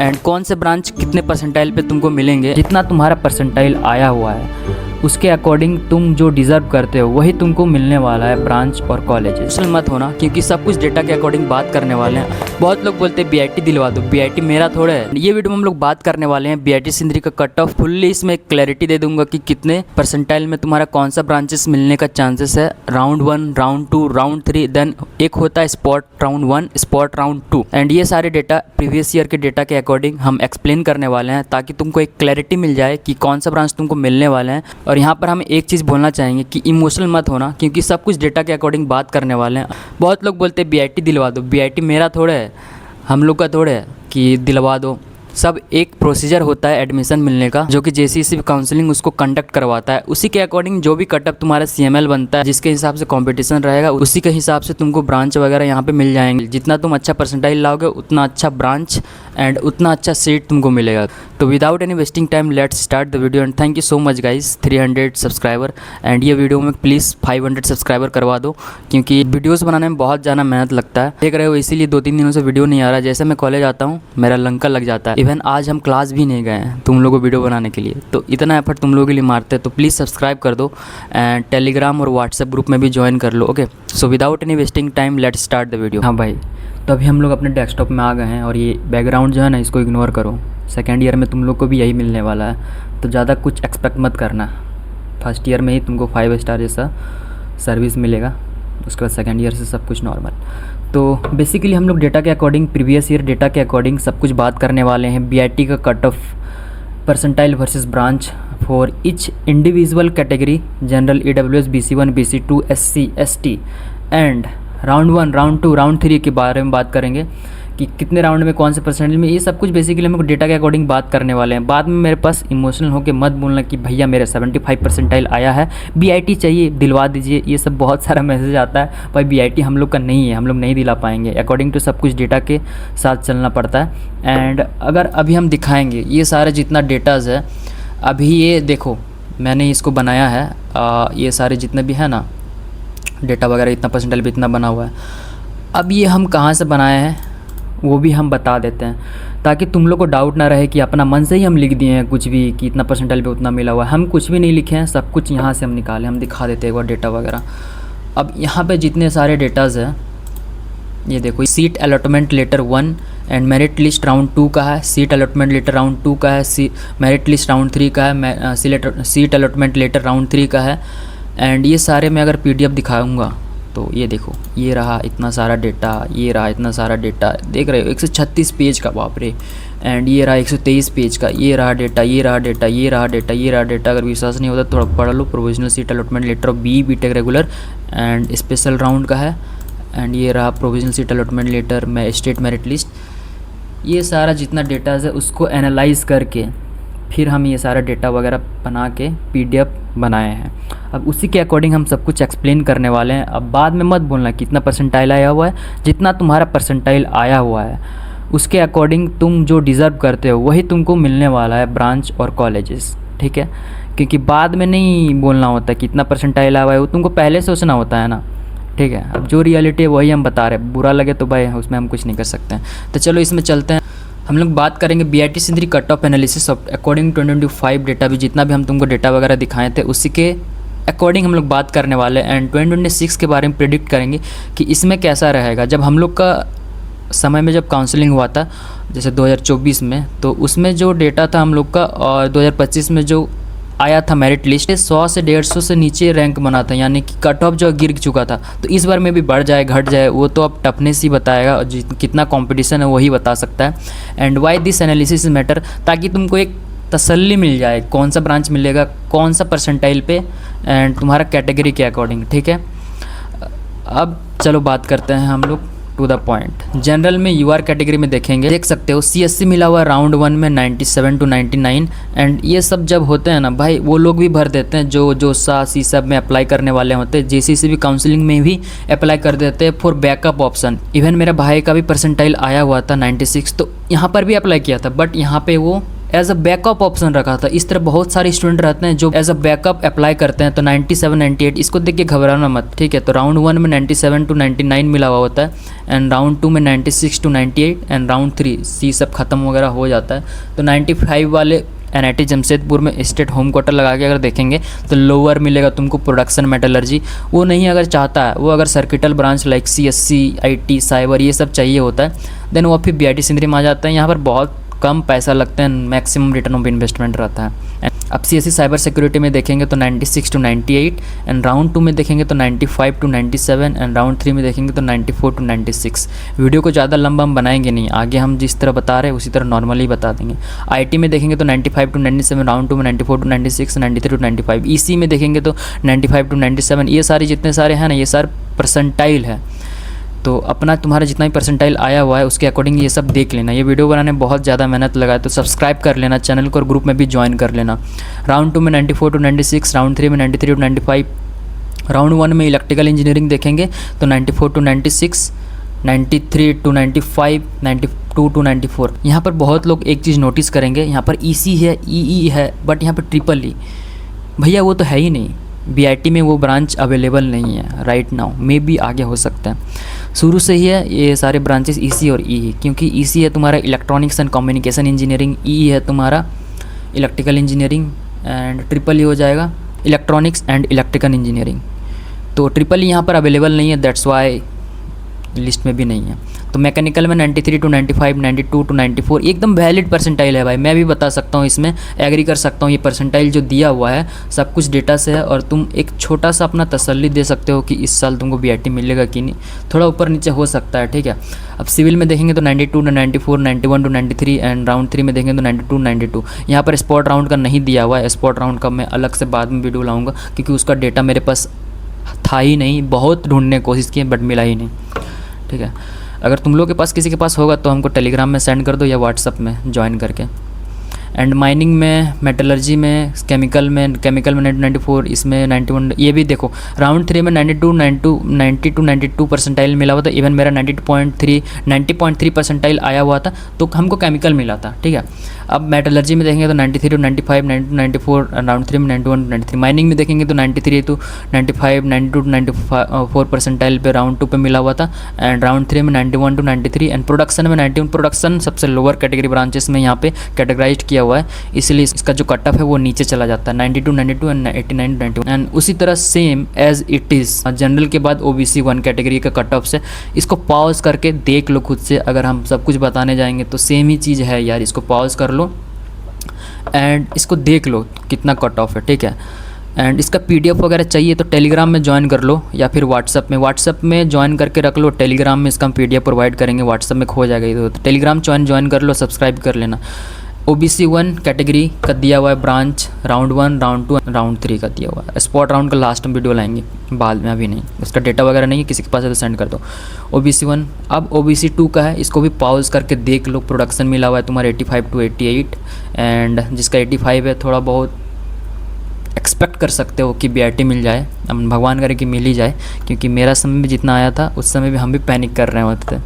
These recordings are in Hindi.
एंड कौन से ब्रांच कितने परसेंटाइल पे तुमको मिलेंगे। जितना तुम्हारा परसेंटाइल आया हुआ है उसके अकॉर्डिंग तुम जो डिज़र्व करते हो वही तुमको मिलने वाला है ब्रांच और कॉलेज। मत होना क्योंकि सब कुछ डेटा के अकॉर्डिंग बात करने वाले हैं। बहुत लोग बोलते हैं बीआईटी दिलवा दो, बीआईटी मेरा थोड़ा है। ये वीडियो में हम लोग बात करने वाले हैं बीआईटी सिंदरी का कट ऑफ फुल्ली। इसमें क्लैरिटी दे दूंगा कि कितने परसेंटाइल में तुम्हारा कौन सा ब्रांचेस मिलने का चांसेस है। राउंड 1, राउंड 2, राउंड 3, देन एक होता है spot round 1, spot round 2। And ये सारे डेटा प्रीवियस ईयर के डेटा के अकॉर्डिंग हम एक्सप्लेन करने वाले हैं ताकि तुमको एक क्लैरिटी मिल जाए कि कौन सा ब्रांच तुमको मिलने वाले हैं। और यहाँ पर हम एक चीज़ बोलना चाहेंगे कि इमोशनल मत होना क्योंकि सब कुछ डेटा के अकॉर्डिंग बात करने वाले हैं। बहुत लोग बोलते हैं बीआईटी दिलवा दो, बीआईटी मेरा थोड़ा है, हम लोग का थोड़ा है कि दिलवा दो। सब एक प्रोसीजर होता है एडमिशन मिलने का जो कि जेसीसी काउंसलिंग उसको कंडक्ट करवाता है। उसी के अकॉर्डिंग जो भी कटअप तुम्हारा सीएमएल बनता है जिसके हिसाब से कंपटीशन रहेगा उसी के हिसाब से तुमको ब्रांच वगैरह यहाँ पे मिल जाएंगे। जितना तुम अच्छा परसेंटाइल लाओगे उतना अच्छा ब्रांच एंड उतना अच्छा सीट तुमको मिलेगा। तो without any wasting time let's start the video and thank you so much guys 300 subscriber. And ये वीडियो में प्लीज़ 500 सब्सक्राइबर करवा दो क्योंकि वीडियोस बनाने में बहुत ज़्यादा मेहनत लगता है। देख रहे हो इसीलिए 2-3 दिनों से वीडियो नहीं आ रहा। जैसे मैं कॉलेज आता हूँ मेरा लंका लग जाता है। इवन आज हम क्लास भी नहीं गए हैं तुम लोगों को वीडियो बनाने के लिए। तो इतना एफर्ट तुम लोगों के लिए मारते हैं तो प्लीज़ सब्सक्राइब कर दो एंड टेलीग्राम और व्हाट्सएप ग्रुप में भी ज्वाइन कर लो। Okay, so without any wasting time let's start the video. हाँ भाई, तो अभी हम लोग अपने डेस्कटॉप में आ गए हैं और ये बैकग्राउंड जो है ना इसको इग्नोर करो। सेकेंड ईयर में तुम लोग को भी यही मिलने वाला है तो ज़्यादा कुछ एक्सपेक्ट मत करना। फर्स्ट ईयर में ही तुमको 5 स्टार जैसा सर्विस मिलेगा, उसके बाद सेकेंड ईयर से सब कुछ नॉर्मल। तो बेसिकली हम लोग डेटा के अकॉर्डिंग प्रीवियस ईयर डेटा के अकॉर्डिंग सब कुछ बात करने वाले हैं। बीआईटी का cut of percentile versus branch for each individual category, general, EWS, BC1, BC2, SC, ST and round 1, round 2, round 3 के बारे में बात करेंगे कि कितने राउंड में कौन से परसेंटेज में। ये सब कुछ बेसिकली हम लोग डेटा के अकॉर्डिंग बात करने वाले हैं। बाद में मेरे पास इमोशनल होकर मत बोलना कि भैया मेरे 75 परसेंटाइल आया है, बीआईटी चाहिए दिलवा दीजिए। ये सब बहुत सारा मैसेज आता है भाई, बीआईटी हम लोग का नहीं है, हम लोग नहीं दिला पाएंगे। अकॉर्डिंग टू सब कुछ डेटा के साथ चलना पड़ता है। एंड अगर अभी हम दिखाएँगे ये सारा जितना डेटाज़ है, अभी ये देखो मैंने इसको बनाया है, ये सारे जितने भी है ना डेटा वगैरह इतना परसेंटाइल भी इतना बना हुआ है। अब ये हम कहाँ से बनाए हैं वो भी हम बता देते हैं ताकि तुम लोग को डाउट ना रहे कि अपना मन से ही हम लिख दिए हैं कुछ भी कि इतना परसेंटाइल पे उतना मिला हुआ है। हम कुछ भी नहीं लिखे हैं, सब कुछ यहाँ से हम निकाले। हम दिखा देते हैं एक बार डेटा वगैरह। अब यहाँ पे जितने सारे डेटाज़ हैं ये देखो, seat allotment letter 1 and merit list round 2 का है, सीट अलॉटमेंट लेटर राउंड 2 का है, मेरिट लिस्ट राउंड 3 का है, सीट अलॉटमेंट लेटर राउंड 3 का है। एंड ये सारे मैं अगर PDF दिखाऊंगा तो ये देखो ये रहा इतना सारा डेटा, ये रहा इतना सारा डेटा, देख रहे हो 136 पेज का, बाप रे। एंड ये रहा 123 पेज का, ये रहा डेटा, ये रहा डेटा, ये रहा डेटा, ये रहा डेटा। अगर विश्वास नहीं होता तो थोड़ा पढ़ लो। Provisional seat allotment letter of BTech regular and special round का है। एंड ये रहा प्रोविजनल सीट अलॉटमेंट लेटर में स्टेट मेरिट लिस्ट। ये सारा जितना डेटाज़ है उसको एनालाइज करके फिर हम ये सारा डेटा वगैरह बना के PDF बनाए हैं। अब उसी के अकॉर्डिंग हम सब कुछ एक्सप्लेन करने वाले हैं। अब बाद में मत बोलना कितना परसेंटाइल आया हुआ है। जितना तुम्हारा परसेंटाइल आया हुआ है उसके अकॉर्डिंग तुम जो डिज़र्व करते हो वही तुमको मिलने वाला है ब्रांच और कॉलेजेस, ठीक है। क्योंकि बाद में नहीं बोलना होता कितना परसेंटाइल आया हुआ है, वो तुमको पहले सोचना होता है ना, ठीक है। अब जो रियलिटी है वही हम बता रहे हैं। बुरा लगे तो भाई उसमें हम कुछ नहीं कर सकते हैं। तो चलो इसमें चलते हैं। हम लोग बात करेंगे BIT Sindri cut off analysis of according 2025 data. भी जितना भी हम तुमको डेटा वगैरह दिखाए थे उसी के अकॉर्डिंग हम लोग बात करने वाले हैं। एंड 2026 के बारे में प्रेडिक्ट करेंगे कि इसमें कैसा रहेगा। जब हम लोग का समय में जब काउंसलिंग हुआ था जैसे 2024 में, तो उसमें जो डेटा था हम लोग का, और 2025 में जो आया था मेरिट लिस्ट 100 से 150 से नीचे रैंक बना था, यानी कि कट ऑफ जो गिर चुका था। तो इस बार में भी बढ़ जाए घट जाए वो तो अब टफनेस ही बताएगा, और कितना कंपटीशन है वही बता सकता है। And why this analysis matter, ताकि तुमको एक तसल्ली मिल जाए कौन सा ब्रांच मिलेगा कौन सा परसेंटाइल पे एंड तुम्हारा कैटेगरी के अकॉर्डिंग, ठीक है। अब चलो बात करते हैं हम लोग टू द पॉइंट। जनरल में UR कैटेगरी में देखेंगे, देख सकते हो CSC मिला हुआ राउंड 1 में 97 to 99। एंड ये सब जब होते हैं ना भाई, वो लोग भी भर देते हैं जो सी सब में अप्लाई करने वाले होते हैं। JCC भी काउंसलिंग में भी अप्लाई कर देते हैं फॉर बैकअप ऑप्शन। इवन मेरा भाई का भी परसेंटाइल आया हुआ था 96, तो यहाँ पर भी अप्लाई किया था, बट यहाँ पे वो एज अ बैकअप ऑप्शन रखा था। इस तरह बहुत सारे स्टूडेंट रहते हैं जो एज अ बैकअप अप्लाई करते हैं। तो 97 98 इसको देख के घबराना मत, ठीक है। तो राउंड 1 में 97 to 99 मिला हुआ होता है, एंड राउंड 2 में 96 to 98, एंड राउंड 3 सी सब खत्म वगैरह हो जाता है। तो 95 वाले NIT जमशेदपुर में स्टेट होम क्वार्टर लगा के अगर देखेंगे तो लोअर मिलेगा तुमको प्रोडक्शन मेटलर्जी। वो नहीं अगर चाहता है, वो अगर circuital branch like CSC IT cyber ये सब चाहिए होता है, देन वो फिर BIT सिंदरी में आ जाता है। यहाँ पर बहुत कम पैसा लगता है, मैक्सिमम रिटर्न ऑफ इन्वेस्टमेंट रहता है। अब CSC साइबर सिक्योरिटी में देखेंगे तो 96 to 98, एंड राउंड 2 में देखेंगे तो 95 to 97, एंड राउंड 3 में देखेंगे तो 94 to 96। वीडियो को ज़्यादा लंबा हम बनाएंगे नहीं, आगे हम जिस तरह बता रहे हैं उसी तरह नॉर्मली बता देंगे। IT में देखेंगे तो 95 to 97, राउंड 2 में 94 to 96, 93 to 95। EC में देखेंगे तो 95 to 97। ये सारे जितने सारे हैं ना, ये सारे परसेंटाइल है। तो अपना तुम्हारा जितना भी परसेंटाइल आया हुआ है उसके अकॉर्डिंग ये सब देख लेना। ये वीडियो बनाने में बहुत ज़्यादा मेहनत लगा है, तो सब्सक्राइब कर लेना चैनल को और ग्रुप में भी ज्वाइन कर लेना। राउंड 2 में 94 to 96, राउंड 3 में 93 to 95, राउंड 1 में इलेक्ट्रिकल इंजीनियरिंग देखेंगे तो 94 to 96, 93 to 95, 92 to 94। यहाँ पर बहुत लोग एक चीज़ नोटिस करेंगे, यहाँ पर EC है, EE है, बट यहाँ पर EEE भैया वो तो है ही नहीं। BIT में वो ब्रांच अवेलेबल नहीं है राइट नाउ, मे बी आगे हो सकता है। शुरू से ही है ये सारे ब्रांचेस EC और EE, क्योंकि EC है तुम्हारा electronics and communication engineering, EE है तुम्हारा इलेक्ट्रिकल इंजीनियरिंग, एंड EEE हो जाएगा इलेक्ट्रॉनिक्स एंड इलेक्ट्रिकल इंजीनियरिंग। तो EEE यहाँ पर अवेलेबल नहीं है, दैट्स वाई लिस्ट में भी नहीं है। तो मैकेनिकल में 93 to 95, 92 to 94 एकदम वैलिड परसेंटाइल है भाई। मैं भी बता सकता हूँ, इसमें एग्री कर सकता हूँ। ये परसेंटाइल जो दिया हुआ है सब कुछ डेटा से है, और तुम एक छोटा सा अपना तसल्ली दे सकते हो कि इस साल तुमको BIT मिलेगा कि नहीं, थोड़ा ऊपर नीचे हो सकता है, ठीक है। अब सिविल में देखेंगे तो 92 to 94, 91 to 93, एंड राउंड 3 में देखेंगे तो 92 92। यहाँ पर स्पॉट राउंड का नहीं दिया हुआ है, स्पॉट राउंड का मैं अलग से बाद में वीडियो लाऊँगा, क्योंकि उसका डेटा मेरे पास था ही नहीं। बहुत ढूंढने की कोशिश की बट मिला ही नहीं, ठीक है। अगर तुम लोग के पास किसी के पास होगा तो हमको टेलीग्राम में सेंड कर दो या व्हाट्सअप में ज्वाइन करके। एंड माइनिंग में, मेटलर्जी में, केमिकल में 94, इसमें 91। ये भी देखो राउंड 3 में 90 to 92 परसेंटाइल मिला हुआ था। इवन मेरा 90.3 परसेंटाइल आया हुआ था, तो हमको केमिकल मिला था, ठीक है। अब मेटलर्जी में देखेंगे तो 93 to 95, 90 to 94, राउंड 3 में 91 to 93। माइनिंग में देखेंगे तो 93 to 95, 92 to 94 परसेंटाइल पे राउंड 2 पे मिला हुआ था, एंड राउंड 3 में 91 to 93, एंड प्रोडक्शन में 91। प्रोडक्शन सबसे लोअर कैटेगरी ब्रांचेस में यहाँ पे कैटेगराइज किया हुआ है, इसलिए इसका जो कट ऑफ है वो नीचे चला जाता है 90 to 92 एंड 89 to 91। एंड उसी तरह same as it is general के बाद OBC 1 कैटेगरी का कट ऑफ से। इसको पॉज करके देख लो खुद से, अगर हम सब कुछ बताने जाएंगे तो सेम ही चीज़ है यार। इसको पॉज कर लो एंड इसको देख लो कितना कट ऑफ है, ठीक है। एंड इसका PDF वगैरह चाहिए तो टेलीग्राम में ज्वाइन कर लो, या फिर व्हाट्सअप में ज्वाइन करके रख लो। टेलीग्राम में इसका हम PDF प्रोवाइड करेंगे, व्हाट्सअप में खो जाएगा ये तो टेलीग्राम ज्वाइन कर लो, सब्सक्राइब कर लेना। OBC 1 कैटेगरी का दिया हुआ है ब्रांच, राउंड 1, राउंड 2, राउंड 3 का दिया हुआ है। स्पॉट राउंड का लास्ट में वीडियो लाएंगे बाद में, अभी नहीं। उसका डेटा वगैरह नहीं है, किसी के पास है तो सेंड कर दो। OBC 1। अब OBC 2 का है, इसको भी पॉज करके देख लो। प्रोडक्शन मिला हुआ है तुम्हारा 85 to 88, एंड जिसका 85 है थोड़ा बहुत एक्सपेक्ट कर सकते हो कि BIT मिल जाए। अब भगवान करे कि मिल ही जाए, क्योंकि मेरा समय भी जितना आया था उस समय भी हम भी पैनिक कर रहे होते थे,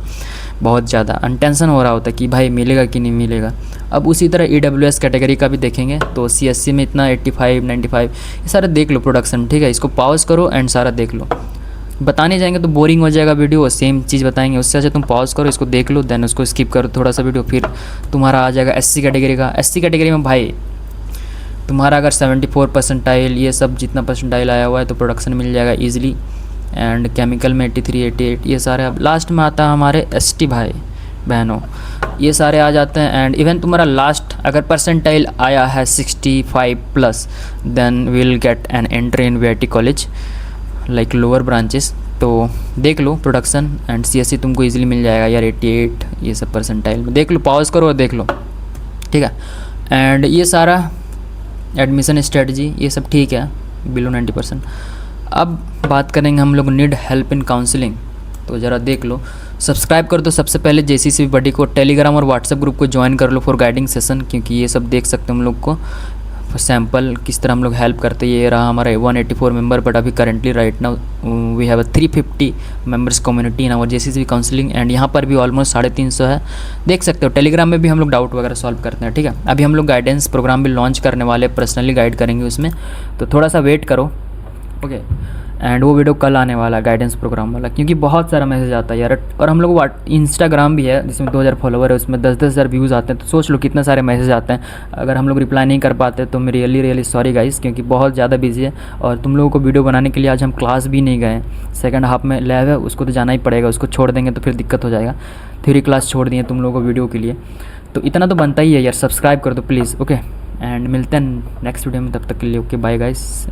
बहुत ज़्यादा अनटेंशन हो रहा होता कि भाई मिलेगा कि नहीं मिलेगा। अब उसी तरह EWS कैटेगरी का भी देखेंगे तो CSC में इतना 85 95 ये सारा देख लो प्रोडक्शन, ठीक है। इसको पॉज करो एंड सारा देख लो। बताने जाएंगे तो बोरिंग हो जाएगा वीडियो, सेम चीज़ बताएंगे। उससे अच्छा तुम पॉज करो, इसको देख लो, देन उसको स्किप करो थोड़ा सा वीडियो, फिर तुम्हारा आ जाएगा SC कैटेगरी का। SC कैटेगरी में भाई तुम्हारा अगर 74 परसेंटाइल ये सब जितना परसेंटाइल आया हुआ है तो प्रोडक्शन मिल जाएगा ईजिली। एंड केमिकल में 83 88 ये सारे। अब लास्ट में आता है हमारे ST भाई बहनों, ये सारे आ जाते हैं। एंड इवन तुम्हारा लास्ट अगर परसेंटाइल आया है 65 plus, then will get an entry in VIT college like lower branches. तो देख लो प्रोडक्शन एंड CSC तुमको इजीली मिल जाएगा यार 88 ये सब परसेंटाइल में। देख लो, पॉज करो और देख लो, ठीक है। एंड ये सारा एडमिशन स्ट्रेटजी ये सब ठीक है बिलो 90%। अब बात करेंगे हम लोग नीड हेल्प इन काउंसलिंग, तो ज़रा देख लो। सब्सक्राइब कर दो सबसे पहले JCC बडी को। टेलीग्राम और व्हाट्सएप ग्रुप को ज्वाइन कर लो फॉर गाइडिंग सेशन, क्योंकि ये सब देख सकते हो हम लोग को सैम्पल किस तरह हम लोग हेल्प करते हैं। ये रहा हमारा 184 मेंबर, बट अभी currently right now we have 350 members community in our JCC counselling, and यहाँ पर भी ऑलमोस्ट 350 है, देख सकते हो। टेलीग्राम में भी हम लोग डाउट वगैरह सॉल्व करते हैं, ठीक है। अभी हम लोग गाइडेंस प्रोग्राम भी लॉन्च करने वाले, पर्सनली गाइड करेंगे उसमें, तो थोड़ा सा वेट करो, ओके। एंड वो वीडियो कल आने वाला है गाइडेंस प्रोग्राम वाला, क्योंकि बहुत सारा मैसेज आता है यार। और हम लोग इंस्टाग्राम भी है जिसमें 2000 फॉलोवर है, उसमें 10-10 हज़ार व्यूज़ आते हैं, तो सोच लो कितने सारे मैसेज आते हैं। अगर हम लोग रिप्लाई नहीं कर पाते तो मैं रियली सॉरी गाइस, क्योंकि बहुत ज़्यादा बिजी है। और तुम लोगों को वीडियो बनाने के लिए आज हम क्लास भी नहीं गए, सेकंड हाफ में लैब है, उसको तो जाना ही पड़ेगा, उसको छोड़ देंगे तो फिर दिक्कत हो जाएगा। थ्योरी क्लास छोड़ दिए तुम लोगों को वीडियो के लिए, तो इतना तो बनता ही है यार, सब्सक्राइब कर दो प्लीज़, ओके। एंड मिलते हैं नेक्स्ट वीडियो में, तब तक के लिए ओके बाय गाइस।